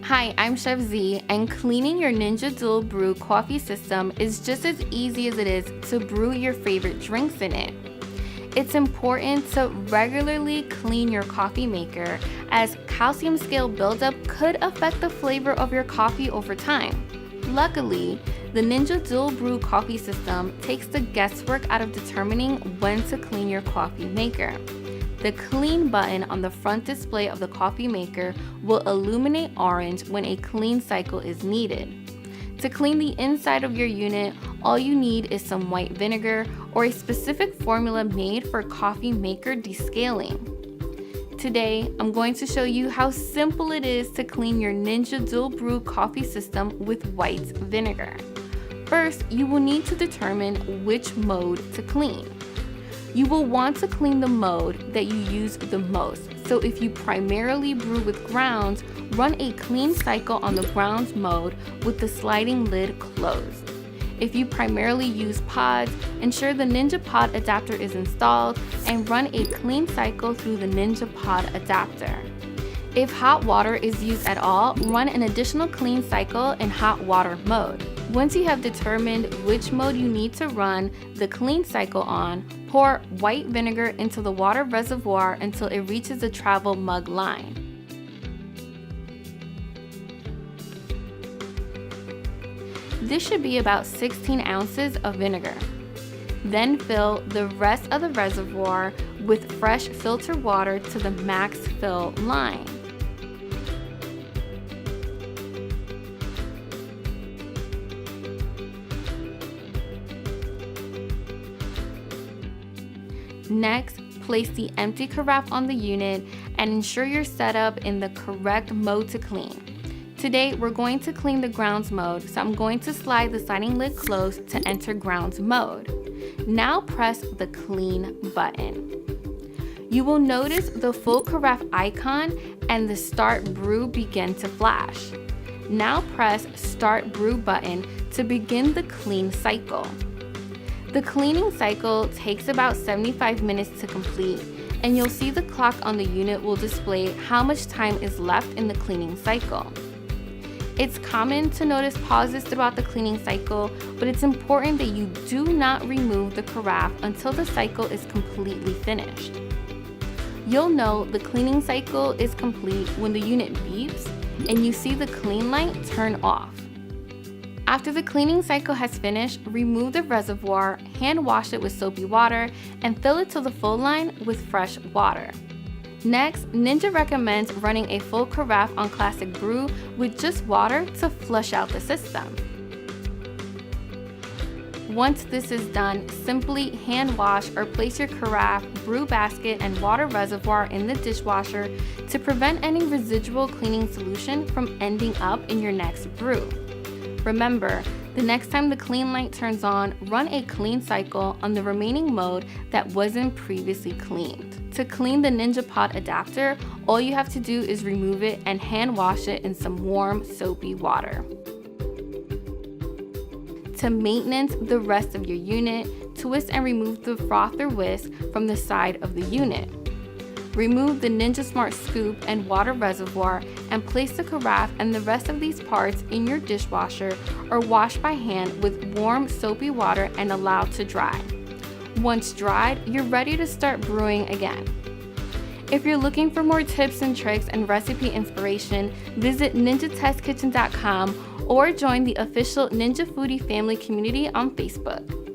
Hi, I'm Chef Z, and cleaning your Ninja DualBrew coffee system is just as easy as it is to brew your favorite drinks in it. It's important to regularly clean your coffee maker, as calcium scale buildup could affect the flavor of your coffee over time. Luckily, the Ninja DualBrew coffee system takes the guesswork out of determining when to clean your coffee maker. The clean button on the front display of the coffee maker will illuminate orange when a clean cycle is needed. To clean the inside of your unit, all you need is some white vinegar or a specific formula made for coffee maker descaling. Today, I'm going to show you how simple it is to clean your Ninja DualBrew coffee system with white vinegar. First, you will need to determine which mode to clean. You will want to clean the mode that you use the most. So if you primarily brew with grounds, run a clean cycle on the grounds mode with the sliding lid closed. If you primarily use pods, ensure the Ninja Pod adapter is installed and run a clean cycle through the Ninja Pod adapter. If hot water is used at all, run an additional clean cycle in hot water mode. Once you have determined which mode you need to run the clean cycle on, pour white vinegar into the water reservoir until it reaches the travel mug line. This should be about 16 ounces of vinegar. Then fill the rest of the reservoir with fresh filtered water to the max fill line. Next, place the empty carafe on the unit and ensure you're set up in the correct mode to clean. Today, we're going to clean the grounds mode, so I'm going to slide the sliding lid closed to enter grounds mode. Now press the clean button. You will notice the full carafe icon and the start brew begin to flash. Now press start brew button to begin the clean cycle. The cleaning cycle takes about 75 minutes to complete, and you'll see the clock on the unit will display how much time is left in the cleaning cycle. It's common to notice pauses throughout the cleaning cycle, but it's important that you do not remove the carafe until the cycle is completely finished. You'll know the cleaning cycle is complete when the unit beeps and you see the clean light turn off. After the cleaning cycle has finished, remove the reservoir, hand wash it with soapy water, and fill it to the full line with fresh water. Next, Ninja recommends running a full carafe on classic brew with just water to flush out the system. Once this is done, simply hand wash or place your carafe, brew basket, and water reservoir in the dishwasher to prevent any residual cleaning solution from ending up in your next brew. Remember, the next time the clean light turns on, run a clean cycle on the remaining mode that wasn't previously cleaned. To clean the Ninja Pod adapter, all you have to do is remove it and hand wash it in some warm, soapy water. To maintenance the rest of your unit, twist and remove the frother whisk from the side of the unit. Remove the Ninja Smart Scoop and water reservoir and place the carafe and the rest of these parts in your dishwasher or wash by hand with warm soapy water and allow to dry. Once dried, you're ready to start brewing again. If you're looking for more tips and tricks and recipe inspiration, visit ninjatestkitchen.com or join the official Ninja Foodie family community on Facebook.